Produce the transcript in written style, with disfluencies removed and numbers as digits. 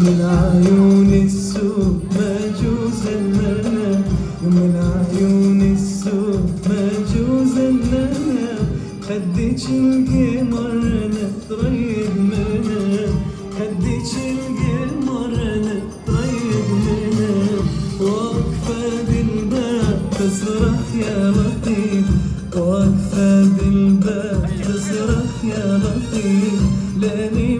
من عيون السوق مجوز المنام، من عيون السوق مجوز المنام. خديتش القمر نتريب منام، خديتش القمر نتريب منام. واقفة بالباب تصرخ يا لطيف، واقفة بالباب تصرخ يا لطيف. لاني